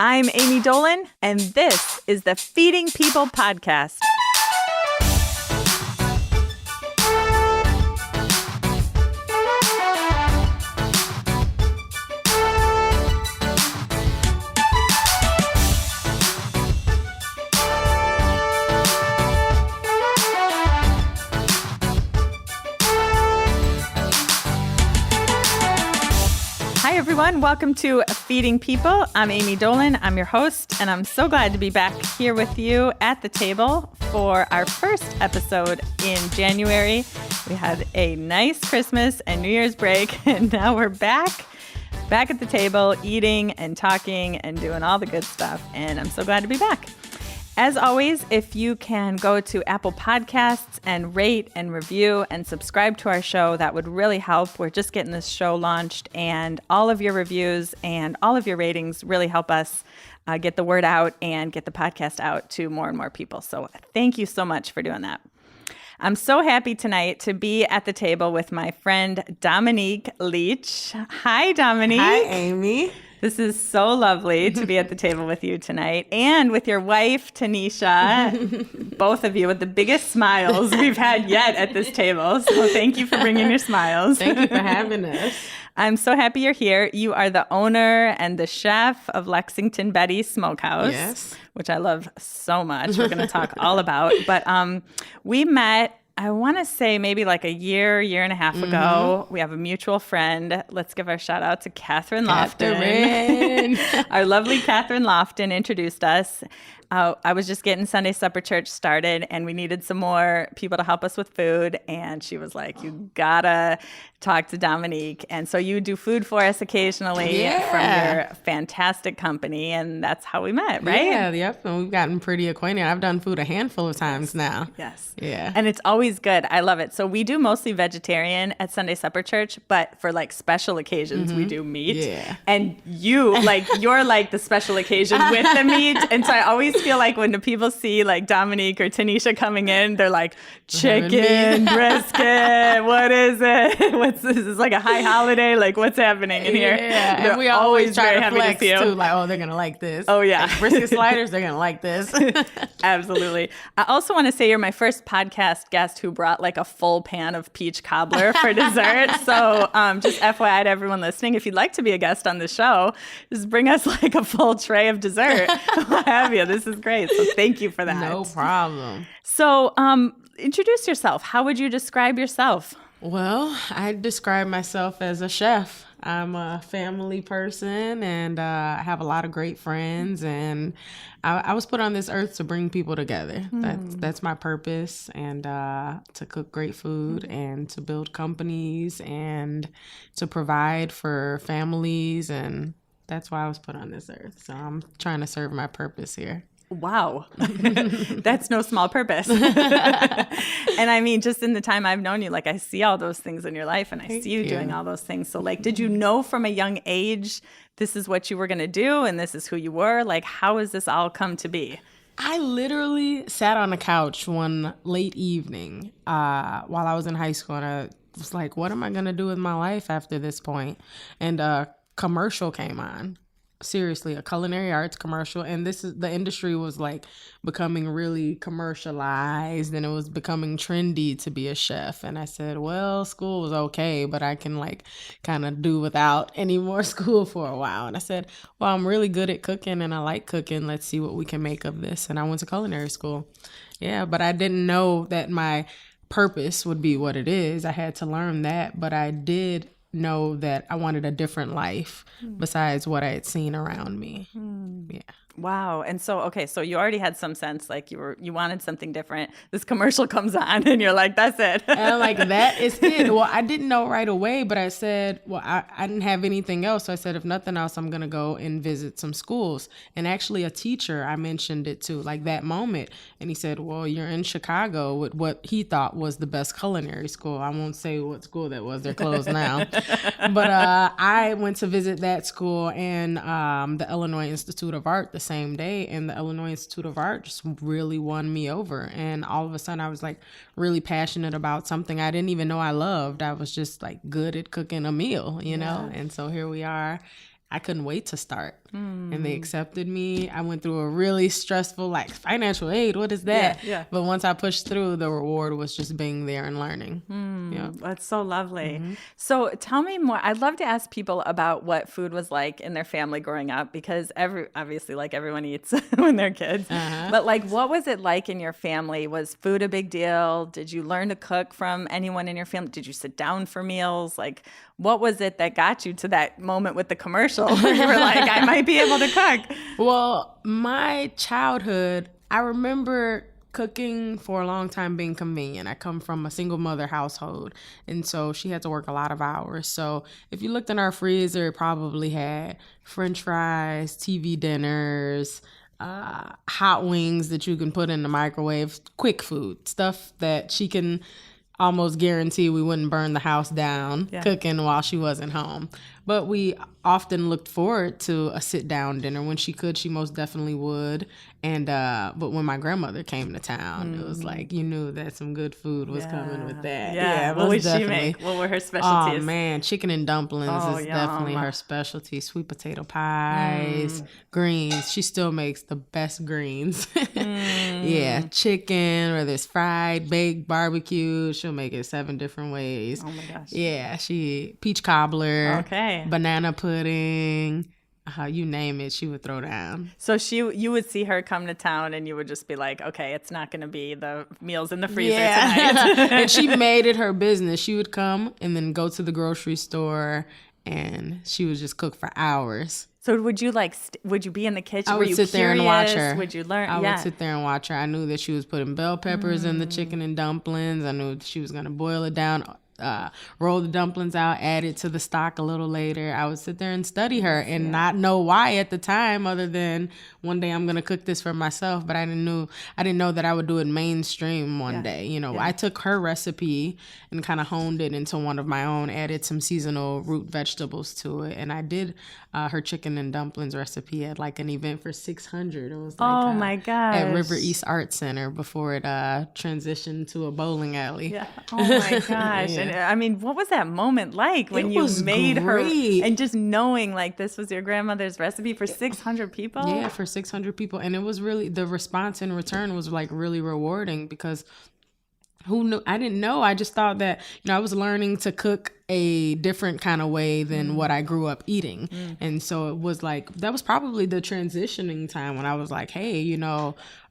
I'm Amy Dolan, and this is the Feeding People podcast. Hi, everyone. Welcome to Feeding People. I'm Amy Dolan. I'm your host, and I'm so glad to be back here with you at the table for our first episode in January. We had a nice Christmas and New Year's break, and now we're back at the table eating and talking and doing all the good stuff, and I'm so glad to be back. As always, if you can go to Apple Podcasts and rate and review and subscribe to our show, that would really help. We're just getting this show launched, and all of your reviews and all of your ratings really help us get the word out and get the podcast out to more and more people. So thank you so much for doing that. I'm so happy tonight to be at the table with my friend Dominique Leach. Hi, Dominique. Hi, Amy. This is so lovely to be at the table with you tonight and with your wife, Tanisha, both of you with the biggest smiles we've had yet at this table. So thank you for bringing your smiles. Thank you for having us. I'm so happy you're here. You are the owner and the chef of Lexington Betty Smokehouse, Yes. which I love so much. We're going to talk all about. But we met, I want to say maybe like a year and a half ago. We have a mutual friend. Let's give our shout out to Catherine Lofton. Our lovely Catherine Lofton introduced us. I was just getting Sunday Supper Church started, and we needed some more people to help us with food. And she was like, you gotta talk to Dominique. And so you do food for us occasionally from your fantastic company. And that's how we met, right? Yeah, yep. And we've gotten pretty acquainted. I've done food a handful of times now. Yes. Yeah. And it's always good. I love it. So we do mostly vegetarian at Sunday Supper Church, but for like special occasions, we do meat. Yeah. And you're like the special occasion with the meat. And so I always feel like when the people see like Dominique or Tanisha coming in, they're like, chicken, brisket, what is it? What's this? Is this like a high holiday? Like, what's happening in here? Yeah, They're and we always try very to happy flex to see you. too. Like, oh, they're gonna like this. Oh, yeah. Like, brisket sliders, they're gonna like this. Absolutely. I also want to say you're my first podcast guest who brought like a full pan of peach cobbler for dessert. So just FYI to everyone listening, if you'd like to be a guest on the show, just bring us like a full tray of dessert. We'll have you. This is great. So thank you for that. No problem. So introduce yourself. How would you describe yourself? Well, I describe myself as a chef. I'm a family person, and I have a lot of great friends, and I was put on this earth to bring people together. That's my purpose, and to cook great food and to build companies and to provide for families, and that's why I was put on this earth. So I'm trying to serve my purpose here. Wow. That's no small purpose. And I mean, just in the time I've known you, like I see all those things in your life and I see you doing all those things. So like, did you know from a young age, this is what you were going to do and this is who you were? Like, how has this all come to be? I literally sat on a couch one late evening while I was in high school, and I was like, what am I going to do with my life after this point? And a commercial came on. Seriously, a culinary arts commercial, and the industry was like becoming really commercialized, and it was becoming trendy to be a chef. And I said, well, school was okay, but I can like kind of do without any more school for a while. And I said, well, I'm really good at cooking and I like cooking. Let's see what we can make of this. And I went to culinary school. Yeah, but I didn't know that my purpose would be what it is. I had to learn that, but I did know that I wanted a different life besides what I had seen around me. Yeah. Wow. And so, okay, so you already had some sense, like you wanted something different. This commercial comes on and you're like, that's it. And I'm like, that is it. Well, I didn't know right away, but I said, well, I didn't have anything else. So I said, if nothing else, I'm going to go and visit some schools. And actually a teacher, I mentioned it to, like that moment. And he said, well, you're in Chicago with what he thought was the best culinary school. I won't say what school that was. They're closed now. But I went to visit that school and the Illinois Institute of Art the same day, and the Illinois Institute of Art just really won me over. And all of a sudden I was like really passionate about something I didn't even know I loved. I was just like good at cooking a meal, you know? And so here we are I couldn't wait to start. And they accepted me. I went through a really stressful, like, financial aid. What is that? Yeah. But once I pushed through, the reward was just being there and learning. Yeah. That's so lovely. So tell me more. I'd love to ask people about what food was like in their family growing up, because obviously, like, everyone eats when they're kids. But, like, what was it like in your family? Was food a big deal? Did you learn to cook from anyone in your family? Did you sit down for meals? Like, what was it that got you to that moment with the commercial where you were like, I might be able to cook? Well, my childhood, I remember cooking for a long time being convenient. I come from a single mother household, and so she had to work a lot of hours. So if you looked in our freezer, it probably had French fries, TV dinners, hot wings that you can put in the microwave, quick food, stuff that she can almost guarantee we wouldn't burn the house down cooking while she wasn't home. But we often looked forward to a sit-down dinner. When she could, she most definitely would. And but when my grandmother came to town, it was like you knew that some good food was coming with that. Yeah, what would she make? What were her specialties? Oh, man, chicken and dumplings is definitely her specialty. Sweet potato pies, greens. She still makes the best greens. Yeah, chicken, whether it's fried, baked, barbecue. She'll make it 7 different ways. Oh, my gosh. Yeah, peach cobbler. Okay. Banana pudding, you name it, she would throw down. So you would see her come to town and you would just be like, okay, it's not going to be the meals in the freezer tonight. And she made it her business. She would come and then go to the grocery store and she would just cook for hours. So would you would you be in the kitchen? I would sit there and watch her. Would you learn? I would sit there and watch her. I knew that she was putting bell peppers in the chicken and dumplings. I knew she was going to boil it down, roll the dumplings out, add it to the stock a little later. I would sit there and study her and not know why at the time, other than one day I'm gonna cook this for myself. But I didn't know that I would do it mainstream one day. You know, I took her recipe and kind of honed it into one of my own, added some seasonal root vegetables to it, and I did her chicken and dumplings recipe at like an event for 600. It was like oh my gosh, at River East Art Center before it transitioned to a bowling alley. Yeah. Oh my gosh. And I mean, what was that moment like when you made her and just knowing like this was your grandmother's recipe for 600 people? Yeah, for 600 people. And it was really, the response in return was like really rewarding because who knew? I didn't know. I just thought that, I was learning to cook a different kind of way than what I grew up eating. And so it was like, that was probably the transitioning time when I was like, hey,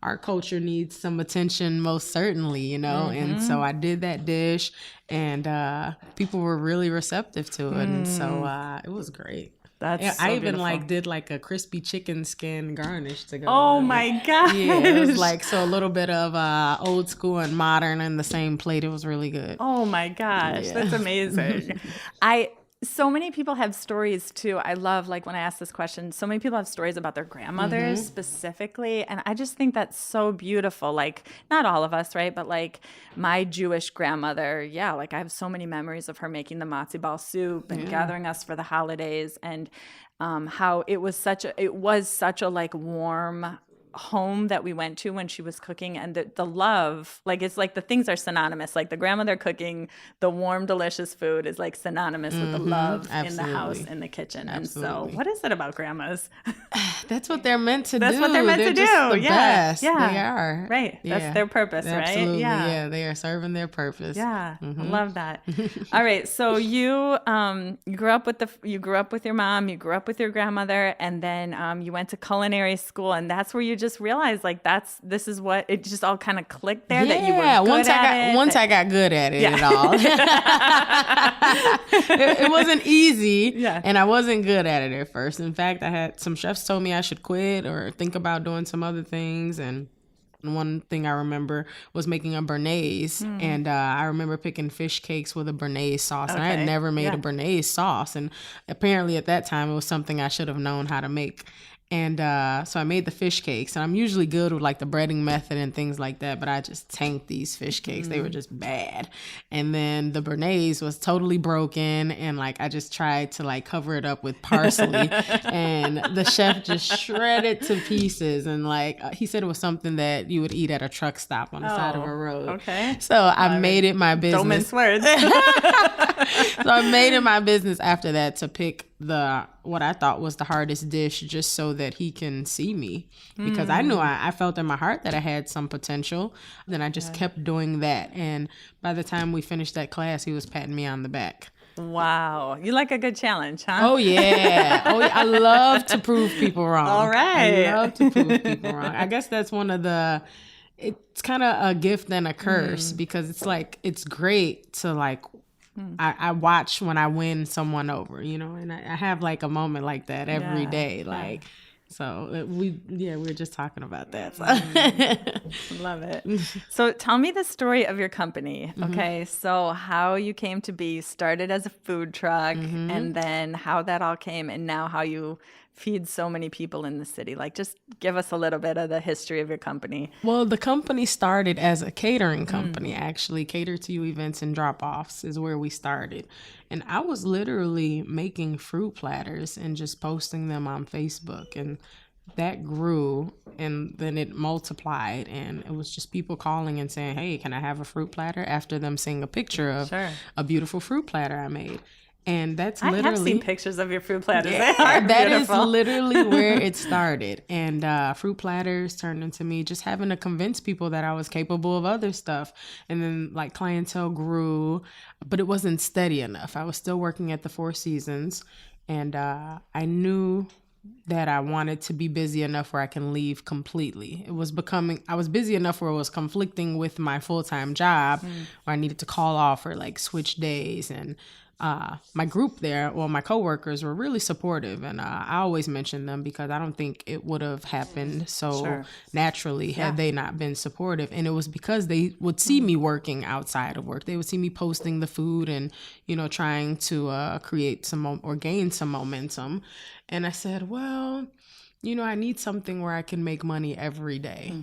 our culture needs some attention, most certainly, And so I did that dish and people were really receptive to it. And so it was great. I even beautiful. did like a crispy chicken skin garnish to go. Oh my gosh. Yeah, it was like, so a little bit of old school and modern in the same plate. It was really good. Oh my gosh, that's amazing. So many people have stories too. I love, like, when I ask this question, so many people have stories about their grandmothers specifically. And I just think that's so beautiful. Like, not all of us, right? But like my Jewish grandmother, like I have so many memories of her making the matzo ball soup and gathering us for the holidays, and how it was such a like warm home that we went to when she was cooking, and the love, like, it's like the things are synonymous. Like the grandmother cooking the warm, delicious food is like synonymous with the love in the house, in the kitchen. Absolutely. And so what is it about grandmas? That's what they're meant to do. That's what they're meant to do. Just the best. Yeah. They are. Right. That's their purpose, Absolutely. right? Yeah. They are serving their purpose. Yeah. I love that. All right. So you grew up with your mom, you grew up with your grandmother, and then you went to culinary school, and that's where you just realized like this is what it just all kind of clicked there, that you were good at it. Once I got good at it at all. It wasn't easy, and I wasn't good at it at first. In fact, I had some chefs told me I should quit or think about doing some other things, and one thing I remember was making a béarnaise, and I remember picking fish cakes with a béarnaise sauce, and I had never made a béarnaise sauce, and apparently at that time it was something I should have known how to make. And so I made the fish cakes, and I'm usually good with like the breading method and things like that, but I just tanked these fish cakes. They were just bad. And then the béarnaise was totally broken, and like I just tried to like cover it up with parsley, and the chef just shredded to pieces. And like he said it was something that you would eat at a truck stop on the side of a road. Okay. So I made it my business. Don't mince words. So I made it my business after that to pick what I thought was the hardest dish just so that he can see me, because I knew I felt in my heart that I had some potential. Then I just kept doing that. And by the time we finished that class, he was patting me on the back. Wow. You like a good challenge, huh? Oh, yeah. I love to prove people wrong. All right. I love to prove people wrong. I guess that's it's kind of a gift and a curse, because it's like, it's great to like, I watch when I win someone over, and I have like a moment like that every day. Like, so we were just talking about that. So. Love it. So tell me the story of your company. Okay. So how you came to be started as a food truck, and then how that all came, and now how you feed so many people in the city. Like, just give us a little bit of the history of your company. Well, the company started as a catering company, actually. Cater to You events and drop-offs is where we started. And I was literally making fruit platters and just posting them on Facebook. And that grew, and then it multiplied. And it was just people calling and saying, hey, can I have a fruit platter? After them seeing a picture of a beautiful fruit platter I made. And that's literally... I have seen pictures of your fruit platters. Yeah, that is literally where it started. And fruit platters turned into me just having to convince people that I was capable of other stuff. And then like clientele grew, but it wasn't steady enough. I was still working at the Four Seasons, and I knew that I wanted to be busy enough where I can leave completely. I was busy enough where it was conflicting with my full-time job, where I needed to call off or like switch days. And my group there, my coworkers were really supportive, and I always mention them because I don't think it would have happened so naturally had they not been supportive. And it was because they would see me working outside of work. They would see me posting the food and, trying to create or gain some momentum. And I said, well, I need something where I can make money every day.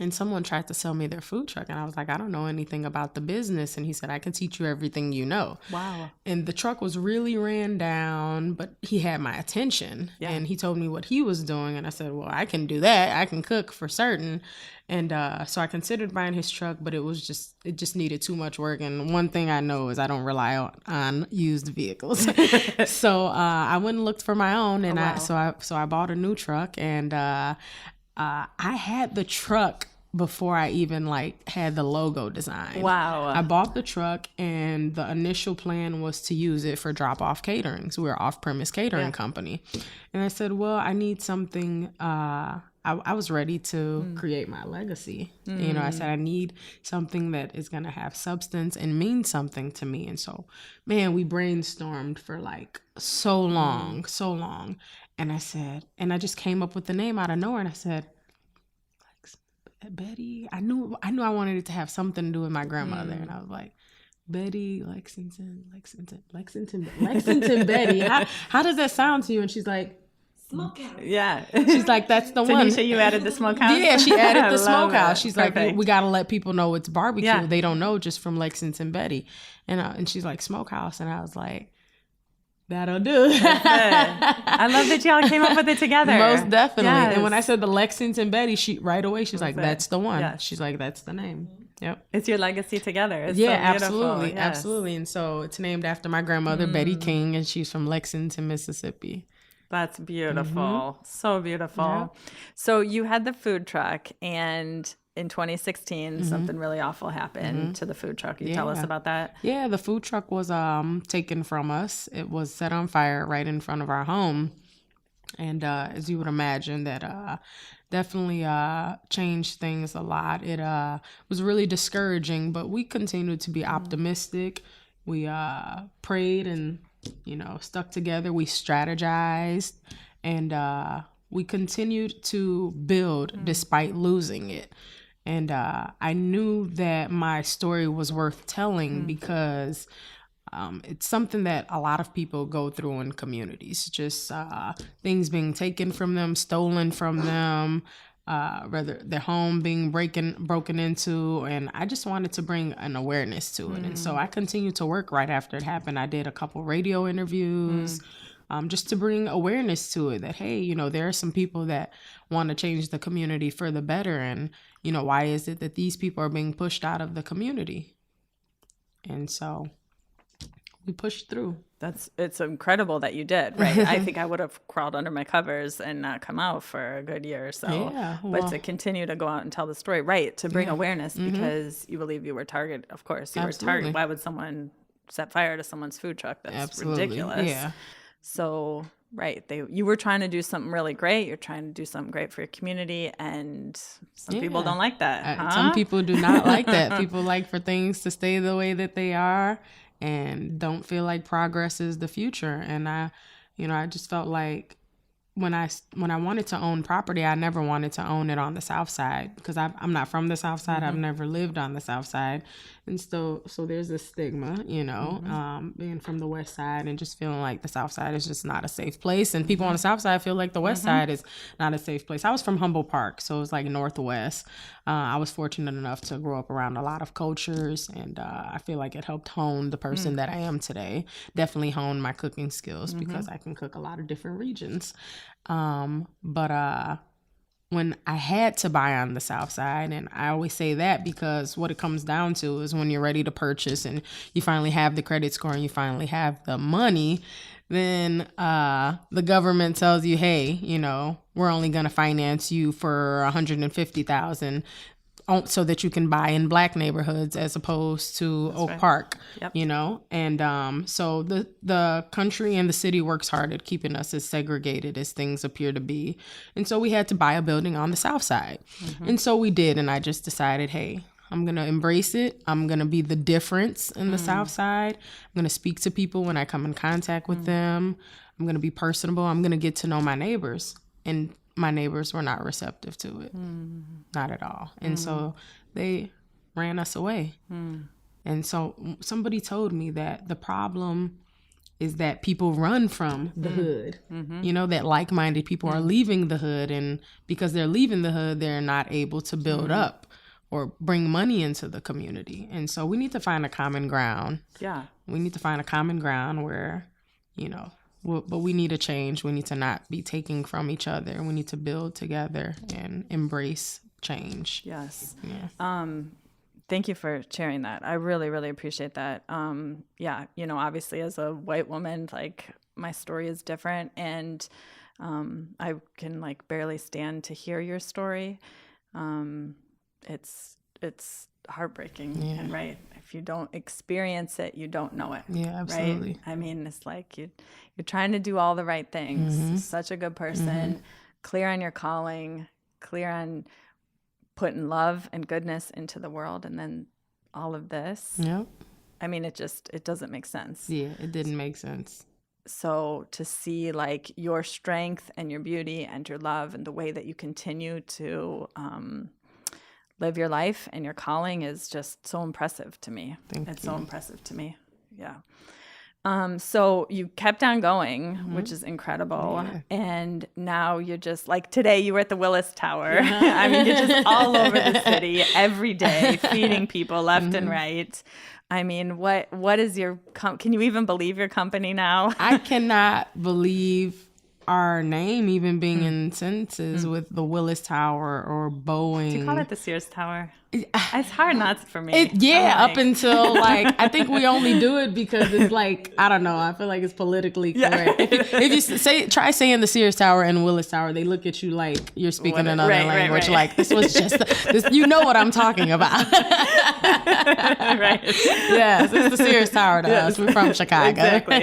And someone tried to sell me their food truck, and I was like, I don't know anything about the business. And he said, I can teach you everything you know. Wow. And the truck was really ran down, but he had my attention. And he told me what he was doing. And I said, well, I can do that. I can cook for certain. And so I considered buying his truck, but it just needed too much work. And one thing I know is I don't rely on used vehicles. So I went and looked for my own, and I bought a new truck. And I had the truck before I even had the logo design. Wow. I bought the truck, and the initial plan was to use it for drop-off catering. So we're an off-premise catering company. And I said, well, I need something. I was ready to create my legacy. I said, I need something that is going to have substance and mean something to me. And so, man, we brainstormed for so long. And I said, and I just came up with the name out of nowhere. And I said, Betty. I knew I wanted it to have something to do with my grandmother. And I was like, Betty, Lexington Betty. How does that sound to you? And she's like, Smokehouse. Yeah. She's like, that's the one. Tanisha, you added the smokehouse? Yeah, she added the smokehouse. She's Perfect. like, we got to let people know it's barbecue. Yeah. They don't know just from Lexington Betty. And she's like, smokehouse. And I was like, that'll do. I love that y'all came up with it together. Most definitely. Yes. And when I said the Lexington Betty, right away, she's like, that's the one. Yes. She's like, that's the name. Yep. It's your legacy together. It's absolutely. Yes. Absolutely. And so it's named after my grandmother, Betty King, and she's from Lexington, Mississippi. That's beautiful. So beautiful. Yeah. So you had the food truck, and in 2016, something really awful happened to the food truck. Can you tell us about that? Yeah, the food truck was taken from us. It was set on fire right in front of our home. And as you would imagine, that definitely changed things a lot. It was really discouraging, but we continued to be optimistic. We prayed and, stuck together. We strategized, and we continued to build despite losing it. And I knew that my story was worth telling because it's something that a lot of people go through in communities. Just things being taken from them, stolen from them, rather their home being broken into. And I just wanted to bring an awareness to it. And so I continued to work right after it happened. I did a couple radio interviews. Just to bring awareness to it that, hey, there are some people that want to change the community for the better. And, why is it that these people are being pushed out of the community? And so we pushed through. It's incredible that you did, right? I think I would have crawled under my covers and not come out for a good year or so. Yeah, but to continue to go out and tell the story, right? To bring awareness because you believe you were targeted. Of course, you were targeted. Why would someone set fire to someone's food truck? That's ridiculous. Yeah. So, right, you were trying to do something really great. You're trying to do something great for your community, and some people don't like that. Huh? Some people do not like that. People like for things to stay the way that they are and don't feel like progress is the future. And I just felt like when I wanted to own property, I never wanted to own it on the South Side because I'm not from the South Side. I've never lived on the South Side. And so there's a stigma, being from the West Side and just feeling like the South Side is just not a safe place. And people on the South Side feel like the West Side is not a safe place. I was from Humboldt Park, so it was like Northwest. I was fortunate enough to grow up around a lot of cultures, and I feel like it helped hone the person that I am today. Definitely hone my cooking skills because I can cook a lot of different regions. But when I had to buy on the South Side, and I always say that because what it comes down to is when you're ready to purchase and you finally have the credit score and you finally have the money, then the government tells you, hey, we're only going to finance you for $150,000 so that you can buy in Black neighborhoods as opposed to Oak Park, and so the country and the city works hard at keeping us as segregated as things appear to be. And so we had to buy a building on the South Side. And so we did. And I just decided, hey, I'm going to embrace it. I'm going to be the difference in the South Side. I'm going to speak to people when I come in contact with them. I'm going to be personable. I'm going to get to know my neighbors. And my neighbors were not receptive to it. Not at all. And so they ran us away. And so somebody told me that the problem is that people run from the hood. That like-minded people are leaving the hood, and because they're leaving the hood, they're not able to build up or bring money into the community. And so we need to find a common ground. Yeah. We need to find a common ground where, but we need a change. We need to not be taking from each other. We need to build together and embrace change. Yes. Yeah. Thank you for sharing that. I really, really appreciate that. Obviously as a white woman, like my story is different, and I can like barely stand to hear your story. It's heartbreaking, and right. If you don't experience it, you don't know it. Yeah, absolutely. Right? I mean, it's like you're trying to do all the right things. Such a good person, clear on your calling, clear on putting love and goodness into the world, and then all of this. Yep. I mean, it doesn't make sense. Yeah, it didn't make sense. So to see like your strength and your beauty and your love and the way that you continue to live your life and your calling is just so impressive to me. It's so impressive to me. Yeah. So you kept on going, which is incredible. Yeah. And now you're just like today you were at the Willis Tower. I mean, you're just all over the city every day, feeding people left and right. I mean, what is can you even believe your company now? I cannot believe our name even being in sentences with the Willis Tower or Boeing. Do you call it the Sears Tower? It's hard not for me. Up until like I think we only do it because it's like I don't know. I feel like it's politically correct. If you try saying the Sears Tower and Willis Tower, they look at you like you're speaking another language. Right. Like this was just this. You know what I'm talking about, right? Yes, it's the Sears Tower to us. We're from Chicago. Exactly.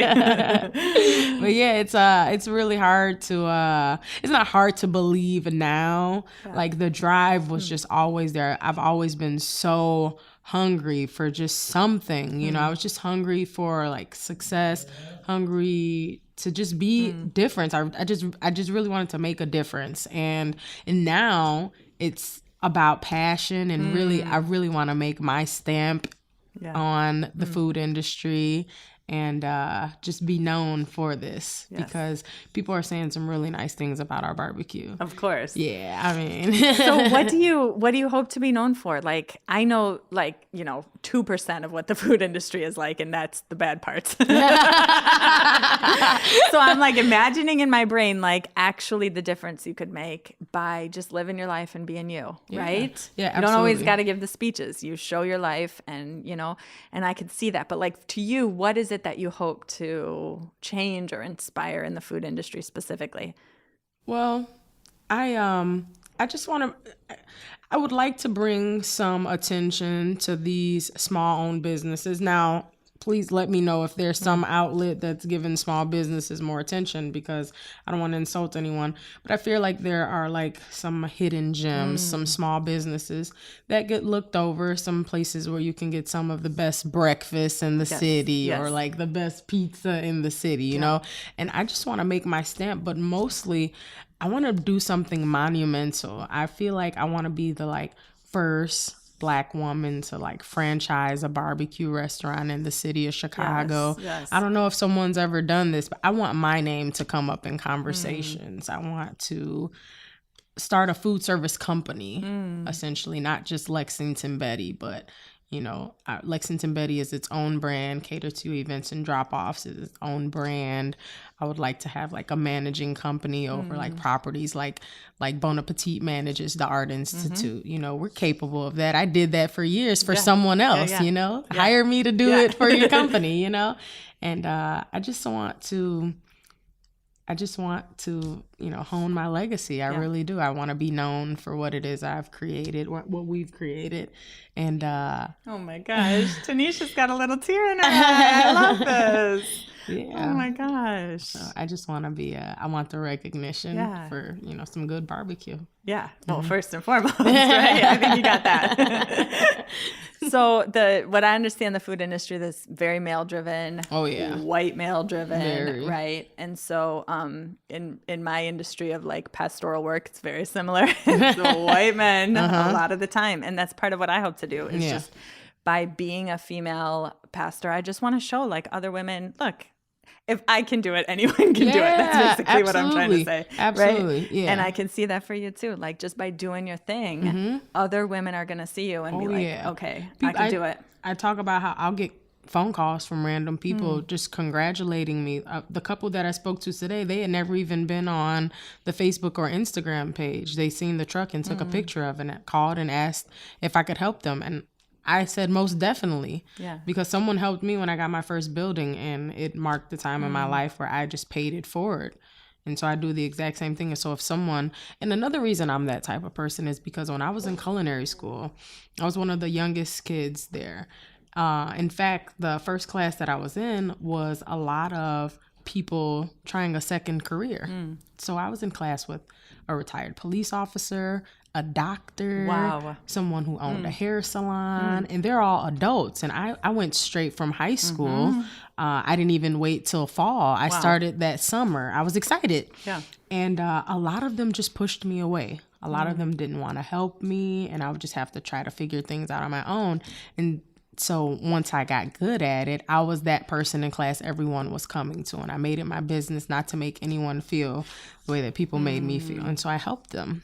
But yeah, it's really hard to. It's not hard to believe now. Yeah. Like the drive was just always there. I've always been so hungry for just something, I was just hungry for like success, hungry to just be different. I just really wanted to make a difference, and now it's about passion and I really want to make my stamp on the food industry and just be known for this because people are saying some really nice things about our barbecue. Of course. Yeah, I mean. So what do you hope to be known for? Like, I know, 2% of what the food industry is like, and that's the bad parts. So I'm like imagining in my brain, like actually the difference you could make by just living your life and being you, right? Yeah, absolutely. You don't always got to give the speeches. You show your life and I could see that. But like to you, what is it it that you hope to change or inspire in the food industry specifically? Well, I just want to, I would like to bring some attention to these small owned businesses. Now, please let me know if there's some outlet that's giving small businesses more attention, because I don't want to insult anyone, but I feel like there are like some hidden gems, some small businesses that get looked over, some places where you can get some of the best breakfast in the city, or like the best pizza in the city, you know? And I just want to make my stamp, but mostly I want to do something monumental. I feel like I want to be the like first Black woman to like franchise a barbecue restaurant in the city of Chicago. I don't know if someone's ever done this, but I want my name to come up in conversations. I want to start a food service company, essentially, not just Lexington Betty, but you know, Lexington Betty is its own brand. Cater to Events and Drop-Offs is its own brand. I would like to have like a managing company over like properties like Bon Appetit manages the Art Institute. You know, we're capable of that. I did that for years for someone else, you know. Hire me to do it for your company, you know. And I just want to, you know, hone my legacy. I really do. I want to be known for what it is I've created, what we've created. And oh my gosh, Tanisha's got a little tear in her eye. I love this. Yeah. Oh my gosh. So I just want to be I want the recognition for, you know, some good barbecue. Yeah. Well, first and foremost, right? I think you got that. So what I understand the food industry, that's very male driven. Oh yeah. White male driven. Very. Right. And so in my industry of like pastoral work, it's very similar. It's the white men a lot of the time. And that's part of what I hope to do is just by being a female pastor, I just want to show like other women, look, if I can do it, anyone can do it. That's basically what I'm trying to say. Absolutely. Right? Yeah. And I can see that for you too. Like just by doing your thing, other women are going to see you and be like, okay, I can do it. I talk about how I'll get phone calls from random people just congratulating me. The couple that I spoke to today, they had never even been on the Facebook or Instagram page. They seen the truck and took a picture of it and called and asked if I could help them. And I said most definitely, because someone helped me when I got my first building, and it marked the time in my life where I just paid it forward. And so I do the exact same thing. And so if someone, and another reason I'm that type of person is because when I was in culinary school, I was one of the youngest kids there. In fact, the first class that I was in was a lot of people trying a second career. So I was in class with a retired police officer, a doctor, someone who owned a hair salon, and they're all adults. And I went straight from high school. I didn't even wait till fall. I started that summer. I was excited. Yeah. And a lot of them just pushed me away. A lot of them didn't want to help me, and I would just have to try to figure things out on my own. And so once I got good at it, I was that person in class everyone was coming to. And I made it my business not to make anyone feel the way that people made me feel. And so I helped them.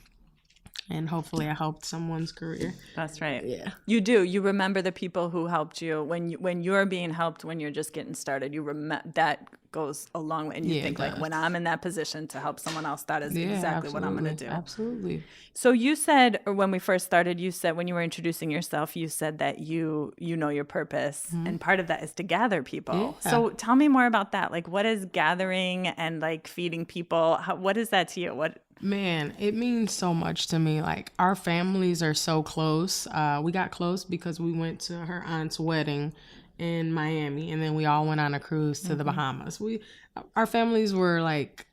And hopefully I helped someone's career. That's right. Yeah. You do. You remember the people who helped you when you're being helped, when you're just getting started. You remember that goes a long way. And you think like, when I'm in that position to help someone else, that is exactly what I'm going to do. Absolutely. So you said, or when we first started, you said when you were introducing yourself, you said that you know your purpose, and part of that is to gather people. Yeah. So tell me more about that. Like, what is gathering and like feeding people? What is that to you? Man, it means so much to me. Like, our families are so close. We got close because we went to her aunt's wedding in Miami, and then we all went on a cruise to the Bahamas. Our families were like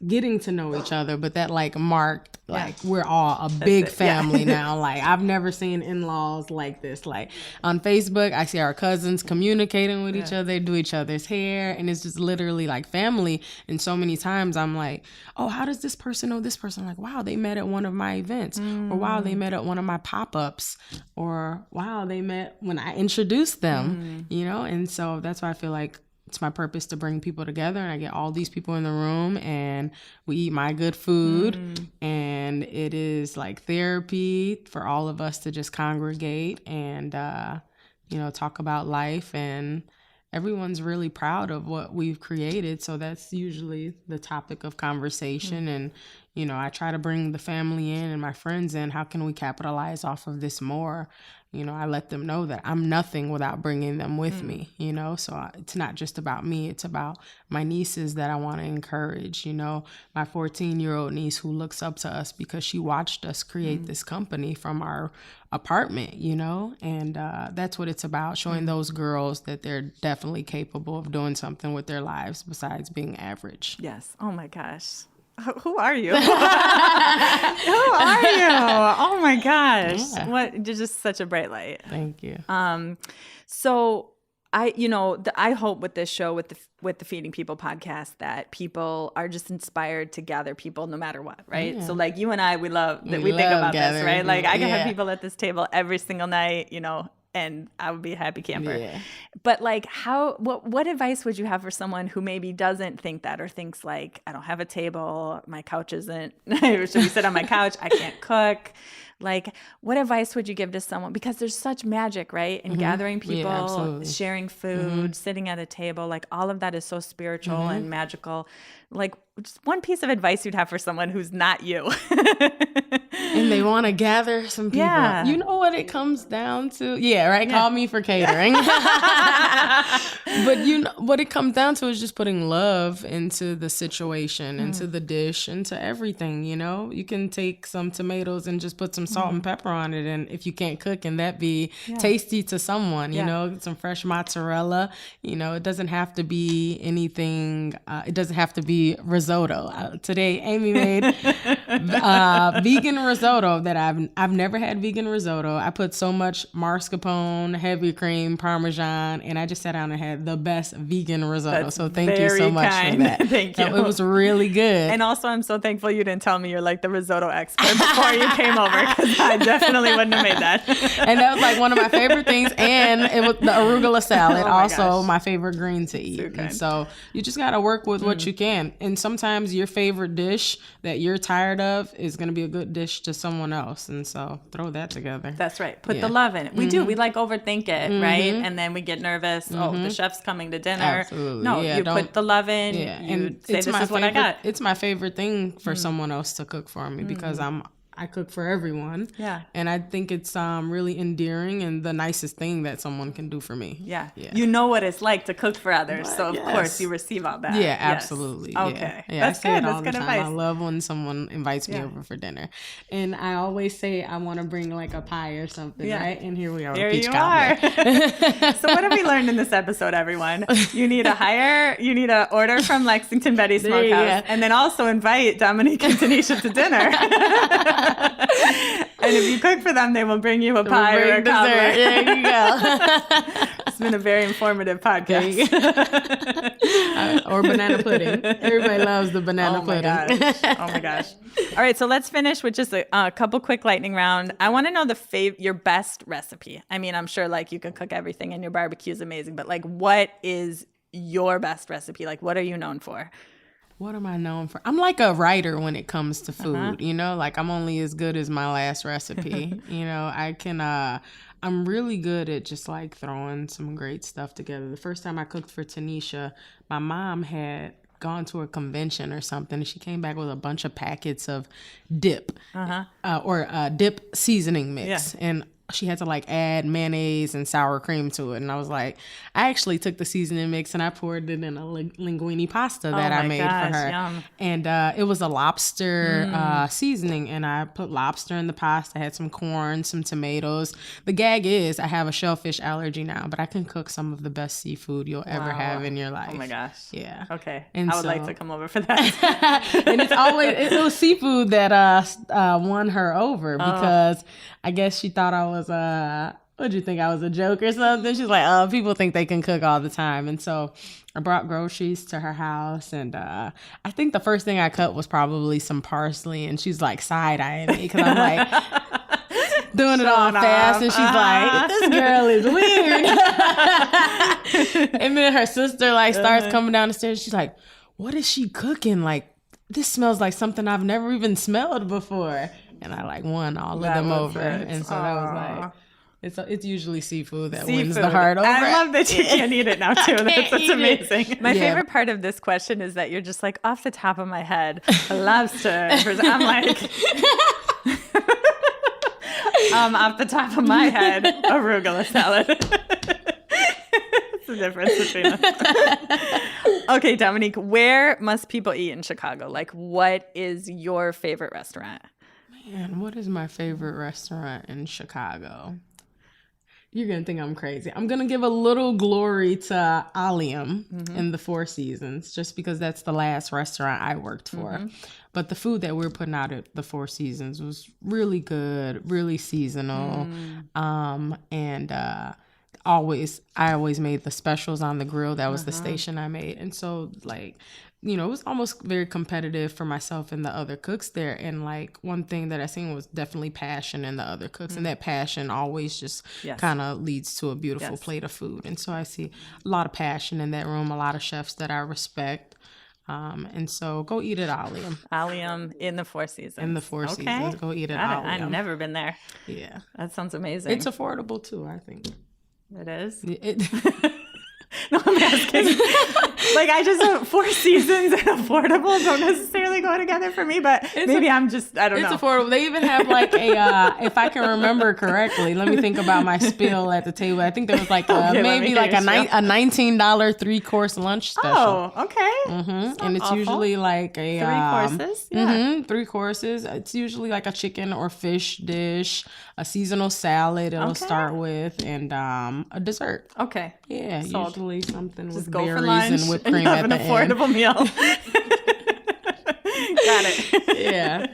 getting to know each other, but that like marked like we're all a big family now. Like, I've never seen in-laws like this. Like, on Facebook, I see our cousins communicating with each other. They do each other's hair, and it's just literally like family. And so many times I'm like, oh, how does this person know this person? I'm like, wow, they met at one of my events, or wow, they met at one of my pop-ups, or wow, they met when I introduced them, you know? And so that's why I feel like it's my purpose to bring people together, and I get all these people in the room and we eat my good food, and it is like therapy for all of us to just congregate and, you know, talk about life, and everyone's really proud of what we've created. So that's usually the topic of conversation. And, you know, I try to bring the family in and my friends in. How can we capitalize off of this more? You know, I let them know that I'm nothing without bringing them with me, you know, so it's not just about me. It's about my nieces that I want to encourage, you know, my 14-year-old niece who looks up to us because she watched us create this company from our apartment, you know, and that's what it's about, showing those girls that they're definitely capable of doing something with their lives besides being average. Yes. Oh my gosh. Who are you? Who are you? Oh my gosh. Yeah. What, you're just such a bright light. Thank you. So I hope with this show, with the Feeding People podcast, that people are just inspired to gather people no matter what, right? Yeah. So like you and I, we think about this, right? Like I can have people at this table every single night, you know, and I would be a happy camper. Yeah. But like what advice would you have for someone who maybe doesn't think that, or thinks like, I don't have a table, my couch isn't, should we sit on my couch? I can't cook. Like, what advice would you give to someone? Because there's such magic, right? In gathering people, sharing food, sitting at a table, like all of that is so spiritual and magical. Like, just one piece of advice you'd have for someone who's not you. And they want to gather some people. Yeah. You know what it comes down to? Yeah, right? Yeah. Call me for catering. But you know what it comes down to is just putting love into the situation, into the dish, into everything, you know? You can take some tomatoes and just put some salt and pepper on it, and if you can't cook, and that be tasty to someone, you know? Some fresh mozzarella, you know? It doesn't have to be anything, it doesn't have to be risotto. Today, Amy made vegan risotto that I've never had vegan risotto. I put so much mascarpone, heavy cream, Parmesan, and I just sat down and had the best vegan risotto. That's so thank you so much for that. Thank you. It was really good. And also, I'm so thankful you didn't tell me you're like the risotto expert before you came over, because I definitely wouldn't have made that. And that was like one of my favorite things. And it was the arugula salad, also gosh. my favorite green to eat. And so you just got to work with what you can. And sometimes your favorite dish that you're tired of is going to be a good dish to someone else. And so throw that together. That's right. Put the love in it. We do. We like overthink it, right? And then we get nervous. Oh, the chef's coming to dinner. Absolutely. No, you put the love in. Yeah. You And say, this is what I got. It's my favorite thing for someone else to cook for me because I cook for everyone. Yeah. And I think it's really endearing and the nicest thing that someone can do for me. Yeah. You know what it's like to cook for others. So, of course, you receive all that. Yeah, absolutely. Yes. Okay. Yeah. That's good. That's good advice. I love when someone invites me over for dinner. And I always say I want to bring like a pie or something, right? And here we are. Here peach you cobbler. are. So what have we learned in this episode, everyone? You need to order from Lexington Betty Smokehouse, and then also invite Dominique and Tanisha to dinner. And if you cook for them, they will bring you a pie or a cobbler. There you go. It's been a very informative podcast. Or banana pudding. Everybody loves the banana pudding. Oh my gosh. All right, so let's finish with just a couple quick lightning round. I want to know your best recipe. I mean, I'm sure like you can cook everything and your barbecue is amazing, but like what is your best recipe? Like what are you known for? What am I known for? I'm like a writer when it comes to food, you know, like I'm only as good as my last recipe. You know, I'm really good at just like throwing some great stuff together. The first time I cooked for Tanisha, my mom had gone to a convention or something. And she came back with a bunch of packets of dip or dip seasoning mix. And she had to like add mayonnaise and sour cream to it. And I was like, I actually took the seasoning mix and I poured it in a linguine pasta that I made for her. Yum. And it was a lobster seasoning. And I put lobster in the pasta. I had some corn, some tomatoes. The gag is I have a shellfish allergy now, but I can cook some of the best seafood you'll ever have in your life. Oh my gosh. Yeah. Okay. And I would like to come over for that. And it's always, it was seafood that won her over because I guess she thought I was what'd you think, I was a joke or something? She's like, oh, people think they can cook all the time. And so I brought groceries to her house, and I think the first thing I cut was probably some parsley, and she's like side-eyeing me because I'm like doing it all fast, and she's like, this girl is weird. And then her sister like starts coming down the stairs. She's like, what is she cooking? Like, this smells like something I've never even smelled before. And I like won all of them over. And so that was like, It's usually seafood that wins the heart over. I love that you can't eat it now too. That's amazing. My Yeah. favorite part of this question is that you're just like, off the top of my head, lobster. I'm like, off the top of my head, arugula salad. That's the difference between us. Okay, Dominique, where must people eat in Chicago? Like, what is your favorite restaurant? Man, what is my favorite restaurant in Chicago? You're going to think I'm crazy. I'm going to give a little glory to Allium in the Four Seasons, just because that's the last restaurant I worked for. But the food that we're putting out at the Four Seasons was really good, really seasonal. I always made the specials on the grill. That was the station I made. And so, like, you know, it was almost very competitive for myself and the other cooks there. And like one thing that I seen was definitely passion in the other cooks. And that passion always just kind of leads to a beautiful plate of food. And so I see a lot of passion in that room, a lot of chefs that I respect. And so go eat at Allium. Allium in the Four Seasons. In the Four Seasons. Go eat at Allium. I've never been there. Yeah. That sounds amazing. It's affordable too, I think. It is? No, I'm asking. Like, I just, Four Seasons and affordable don't necessarily go together for me, but I don't know. It's affordable. They even have like a, if I can remember correctly, let me think about my spiel at the table. I think there was like maybe like a $19 3-course lunch special. Oh, okay. And it's usually like a 3 courses. Yeah. 3 courses. It's usually like a chicken or fish dish, a seasonal salad it'll start with, and a dessert. Okay. Yeah, Sold. Usually something Just with go for berries lunch and whipped and cream you have at an the affordable end. meal. Got it. Yeah.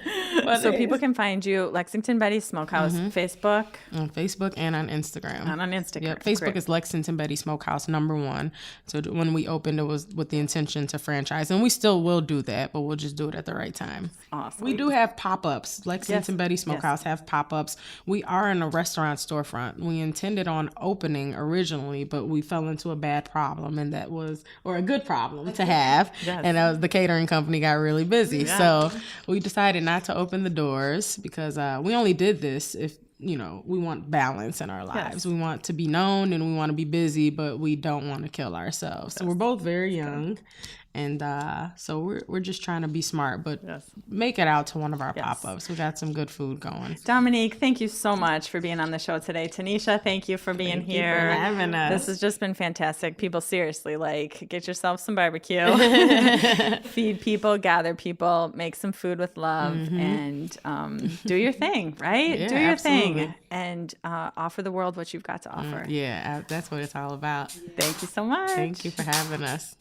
But So people can find you Lexington Betty Smokehouse, Facebook. on Facebook and on Instagram. And on Instagram. Yep. Facebook Great. is Lexington Betty Smokehouse #1. So when we opened, it was with the intention to franchise, and we still will do that, but we'll just do it at the right time. Awesome. We do have pop-ups. Lexington Betty Smokehouse have pop-ups. We are in a restaurant storefront. We intended on opening originally, but we fell into a bad problem, and that was, or a good problem to have, and that was the catering company got really busy. So we decided not to open the doors because we only did this if, you know, we want balance in our lives. We want to be known and we want to be busy, but we don't want to kill ourselves. So we're both very young. And so we're just trying to be smart, but make it out to one of our pop-ups. We got some good food going. Dominique, thank you so much for being on the show today. Tanisha, thank you for being here. Thank you for having us. This has just been fantastic. People, seriously, like, get yourself some barbecue, feed people, gather people, make some food with love, and do your thing, right? Yeah, do your absolutely. thing and offer the world what you've got to offer. Yeah, that's what it's all about. Thank you so much. Thank you for having us.